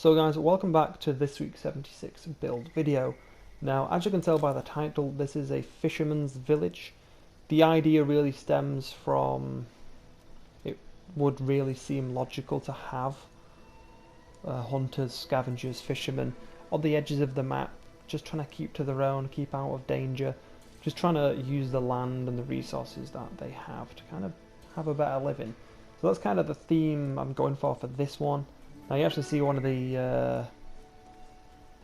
So guys, welcome back to this week's 76 build video. Now, as you can tell by the title, this is a fisherman's village. The idea really stems from, it would really seem logical to have hunters, scavengers, fishermen on the edges of the map, just trying to keep to their own, keep out of danger, just trying to use the land and the resources that they have to kind of have a better living. So that's kind of the theme I'm going for this one. Now you actually see one of the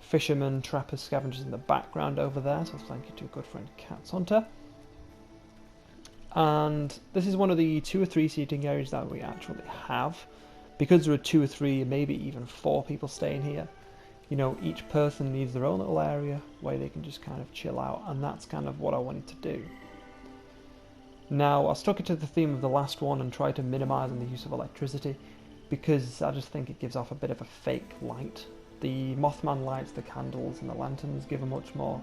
fishermen, trappers, scavengers in the background over there, so thank you to a good friend Cats Hunter. And this is one of the 2 or 3 seating areas that we actually have. Because there are 2 or 3, maybe even 4 people staying here, you know, each person needs their own little area where they can just kind of chill out, and that's kind of what I wanted to do. Now, I stuck it to the theme of the last one and tried to minimise the use of electricity, because I just think it gives off a bit of a fake light. The Mothman lights, the candles and the lanterns give a much more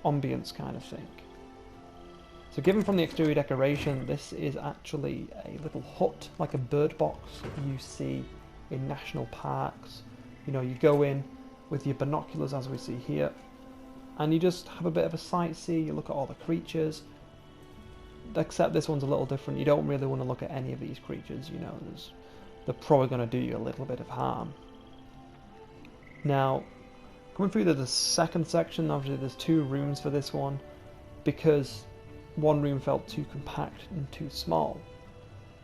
ambience kind of thing. So given from the exterior decoration, this is actually a little hut, like a bird box you see in national parks. You know, you go in with your binoculars as we see here, and you just have a bit of a sightsee, you look at all the creatures. Except this one's a little different. You don't really want to look at any of these creatures, you know, they're probably going to do you a little bit of harm. Now, coming through to the second section, obviously there's 2 rooms for this one, because one room felt too compact and too small.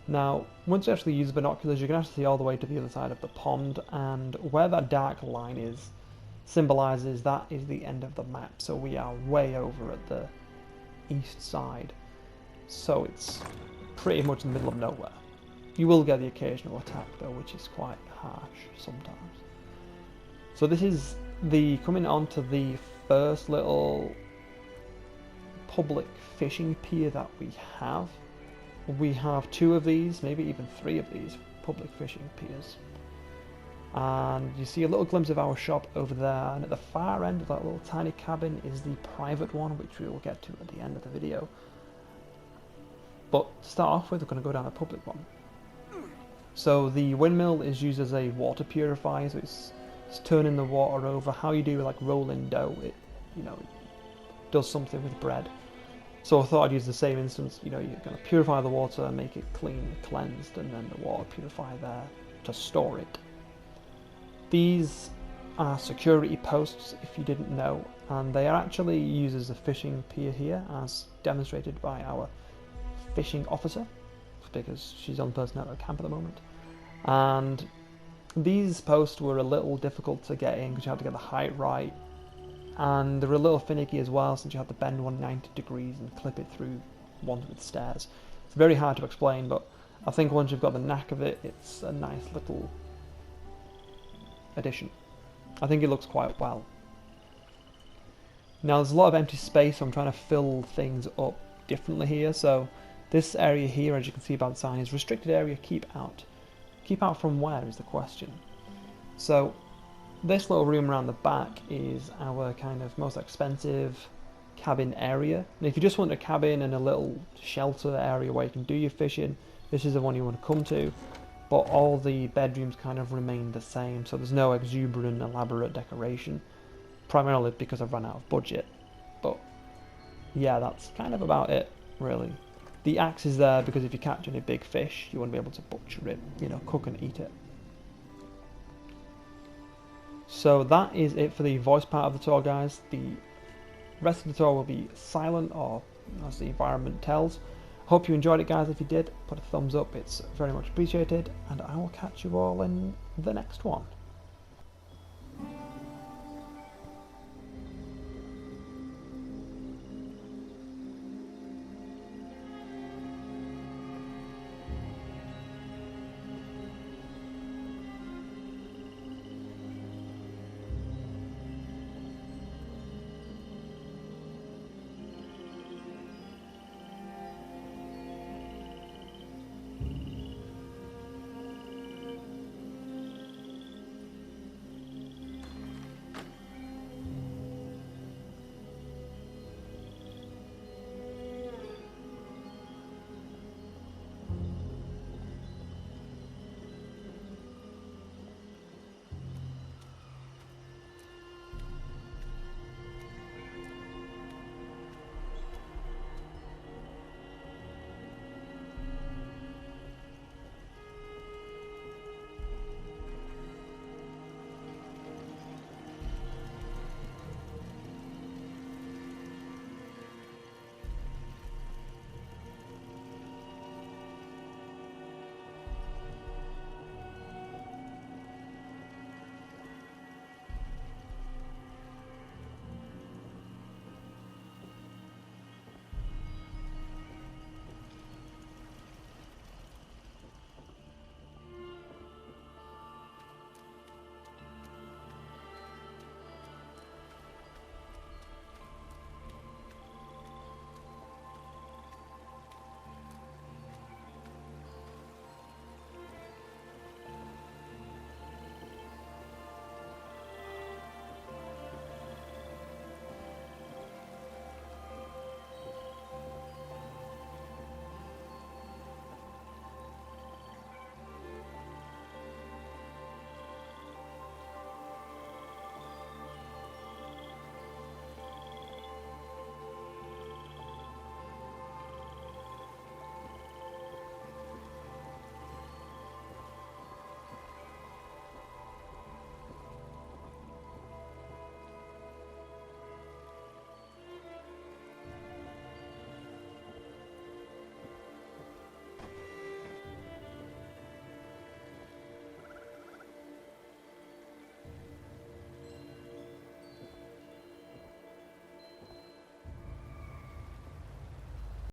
Now, once you actually use the binoculars, you can actually see all the way to the other side of the pond, and where that dark line is, symbolises that is the end of the map, so we are way over at the east side. So it's pretty much in the middle of nowhere. You will get the occasional attack though, which is quite harsh sometimes. So this is the coming on to the first little public fishing pier that we have. We have 2 of these, maybe even 3 of these public fishing piers. And you see a little glimpse of our shop over there, and at the far end of that little tiny cabin is the private one, which we will get to at the end of the video. But to start off with, we're going to go down the public one. So the windmill is used as a water purifier, so it's turning the water over. How you do like rolling dough, it, you know, does something with bread. So I thought I'd use the same instance. You know, you're going to purify the water, make it clean, cleansed, and then the water purifier there to store it. These are security posts, if you didn't know, and they are actually used as a fishing pier here, as demonstrated by our fishing officer, because she's on personnel at camp at the moment. And these posts were a little difficult to get in because you had to get the height right, and they were a little finicky as well, since you had to bend 190 degrees and clip it through ones with stairs. It's very hard to explain, but I think once you've got the knack of it, it's a nice little addition. I think it looks quite well. Now there's a lot of empty space, so I'm trying to fill things up differently here. So this area here, as you can see by the sign, is restricted area, keep out. Keep out from where is the question. So this little room around the back is our kind of most expensive cabin area. And if you just want a cabin and a little shelter area where you can do your fishing, this is the one you want to come to. But all the bedrooms kind of remain the same, so there's no exuberant, elaborate decoration, primarily because I've run out of budget. But yeah, that's kind of about it, really. The axe is there because if you catch any big fish, you want to be able to butcher it, you know, cook and eat it. So that is it for the voice part of the tour, guys. The rest of the tour will be silent, or as the environment tells. Hope you enjoyed it, guys. If you did, put a thumbs up, it's very much appreciated, and I will catch you all in the next one.